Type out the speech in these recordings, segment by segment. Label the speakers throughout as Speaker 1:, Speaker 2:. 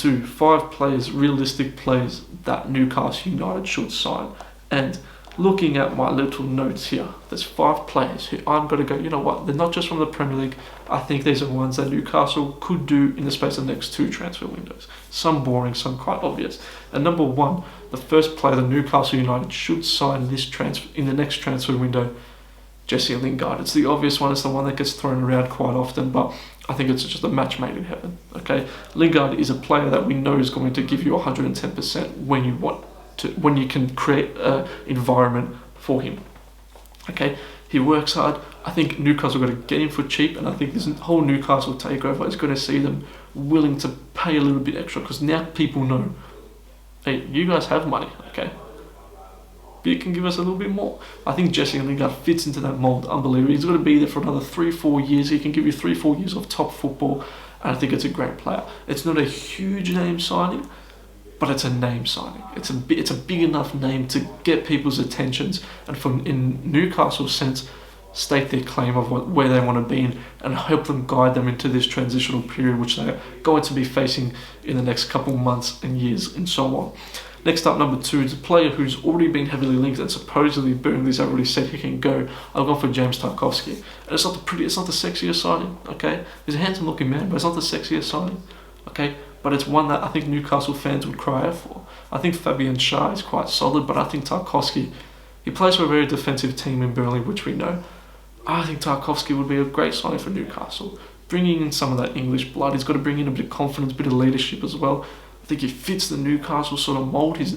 Speaker 1: to 5 players, realistic players that Newcastle United should sign. And looking at my little notes here, there's 5 players who I'm going to go, you know what, they're not just from the Premier League. I think these are ones that Newcastle could do in the space of the next 2 transfer windows. Some boring, some quite obvious. And number 1, the first player that Newcastle United should sign in the next transfer window, Jesse Lingard. It's the obvious one, it's the one that gets thrown around quite often, but I think it's just a match made in heaven. Okay, Lingard is a player that we know is going to give you 110% when you can create an environment for him. Okay, he works hard. I think Newcastle got to get him for cheap, and I think this whole Newcastle takeover is going to see them willing to pay a little bit extra, because now people know, hey, you guys have money, okay? But you can give us a little bit more. I think Jesse Lingard fits into that mould. Unbelievable. He's going to be there for another 3-4 years. He can give you 3-4 years of top football, and I think it's a great player. It's not a huge name signing, but it's a name signing. It's a big enough name to get people's attentions, and from in Newcastle's sense, state their claim of where they want to be in, and help them guide them into this transitional period which they're going to be facing in the next couple months and years and so on. Next up, number 2 is a player who's already been heavily linked, and supposedly Burnley's already said he can go. I've gone for James Tarkovsky, and it's not the sexiest signing. Okay, he's a handsome looking man, but it's not the sexiest signing. Okay, but it's one that I think Newcastle fans would cry out for. I think Fabian Schär is quite solid, but I think Tarkovsky, he plays for a very defensive team in Burnley, which we know. I think Tarkovsky would be a great signing for Newcastle. Bringing in some of that English blood, he's got to bring in a bit of confidence, a bit of leadership as well. I think he fits the Newcastle sort of mould. He's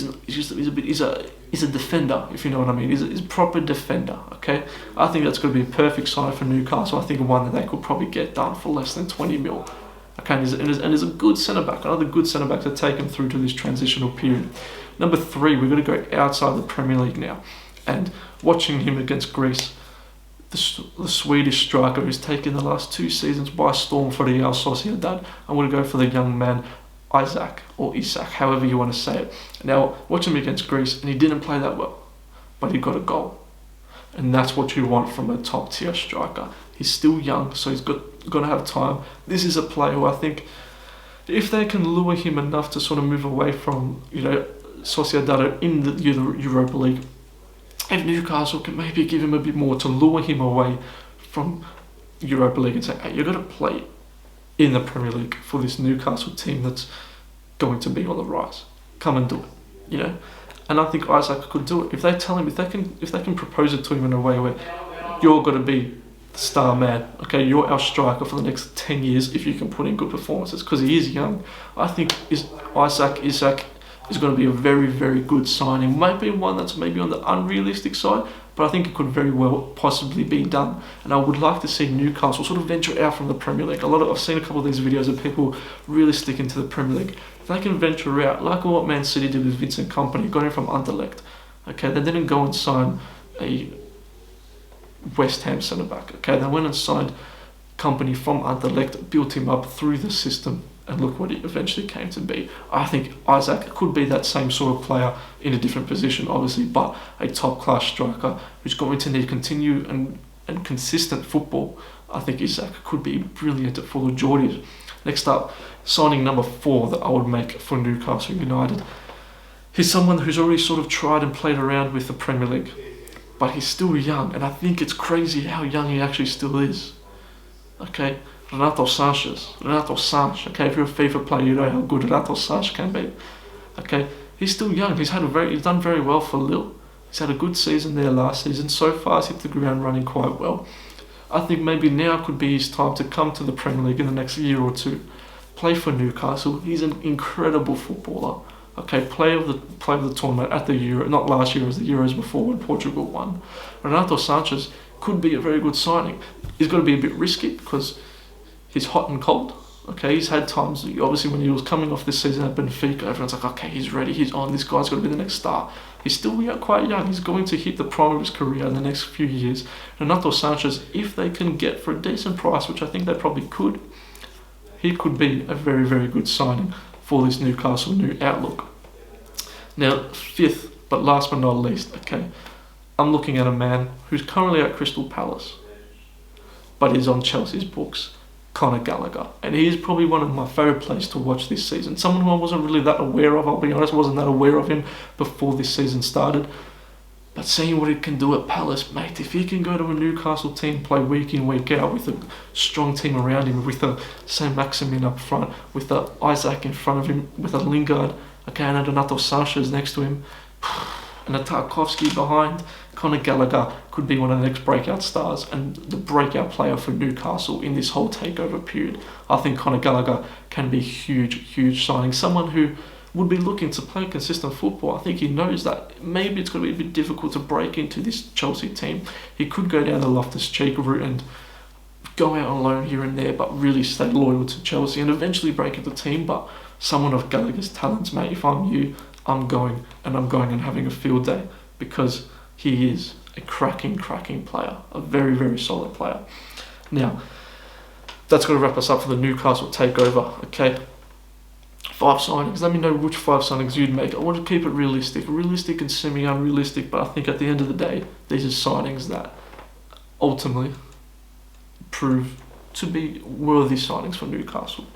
Speaker 1: a defender, if you know what I mean. He's a proper defender. Okay, I think that's going to be a perfect sign for Newcastle. I think one that they could probably get done for less than 20 mil. Okay, and he's a good centre back, another good centre back to take him through to this transitional period. Number 3, we're going to go outside the Premier League now, and watching him against Greece, the Swedish striker who's taken the last 2 seasons by storm for the Real Sociedad. I'm going to go for the young man Isaac, however you want to say it. Now, watch him against Greece, and he didn't play that well, but he got a goal. And that's what you want from a top tier striker. He's still young, so he's got to have time. This is a player who I think, if they can lure him enough to sort of move away from, Sociedad in the Europa League, if Newcastle can maybe give him a bit more to lure him away from Europa League and say, hey, you're going to play in the Premier League for this Newcastle team that's going to be on the rise. Come and do it, And I think Isaac could do it. If they tell him, if they can propose it to him in a way where you're going to be the star man, okay, you're our striker for the next 10 years if you can put in good performances, because he is young. I think Isaac is going to be a very, very good signing. Might be one that's maybe on the unrealistic side, but I think it could very well possibly be done. And I would like to see Newcastle sort of venture out from the Premier League. I've seen a couple of these videos of people really sticking to the Premier League. If they can venture out, like what Man City did with Vincent Kompany, got him from Anderlecht. Okay, they didn't go and sign a West Ham centre back. Okay, they went and signed Kompany from Anderlecht, built him up through the system, and look what he eventually came to be. I think Isaac could be that same sort of player in a different position, obviously, but a top-class striker who's going to need continue and consistent football. I think Isaac could be brilliant for the Geordies. Next up, signing number 4 that I would make for Newcastle United. He's someone who's already sort of tried and played around with the Premier League, but he's still young, and I think it's crazy how young he actually still is. Okay, Renato Sanchez, okay, if you're a FIFA player, you know how good Renato Sanchez can be. Okay, he's still young, he's done very well for Lille. He's had a good season there last season, so far he's hit the ground running quite well. I think maybe now could be his time to come to the Premier League in the next year or 2. Play for Newcastle, he's an incredible footballer. Okay, player of the tournament at the Euro, not last year, as the Euros before when Portugal won. Renato Sanchez could be a very good signing. He's got to be a bit risky because he's hot and cold. Okay, he's had times, obviously when he was coming off this season at Benfica, everyone's like, okay, he's ready, he's on, this guy's got to be the next star. He's still quite young, he's going to hit the prime of his career in the next few years. Renato Sanchez, if they can get for a decent price, which I think they probably could, he could be a very, very good signing for this Newcastle new outlook. Now, 5th, but last but not least, okay, I'm looking at a man who's currently at Crystal Palace, but is on Chelsea's books. Conor Gallagher. And he is probably one of my favourite players to watch this season. Someone who I wasn't really that aware of, I'll be honest, I wasn't that aware of him before this season started. But seeing what he can do at Palace, mate, if he can go to a Newcastle team, play week in, week out with a strong team around him, with a Saint-Maximin up front, with a Isaac in front of him, with a Lingard, okay, and a Renato Sanchez next to him, and a Tarkovsky behind, Conor Gallagher could be one of the next breakout stars and the breakout player for Newcastle in this whole takeover period. I think Conor Gallagher can be huge signing. Someone who would be looking to play consistent football. I think he knows that maybe it's going to be a bit difficult to break into this Chelsea team. He could go down the Loftus-Cheek route and go out on loan here and there, but really stay loyal to Chelsea and eventually break into the team. But someone of Gallagher's talents, mate, if I'm you, I'm going and having a field day, because he is a cracking player, a very solid player. Now, that's going to wrap us up for the Newcastle takeover, okay? 5 signings. Let me know which 5 signings you'd make. I want to keep it realistic and semi-unrealistic, but I think at the end of the day, these are signings that ultimately prove to be worthy signings for Newcastle.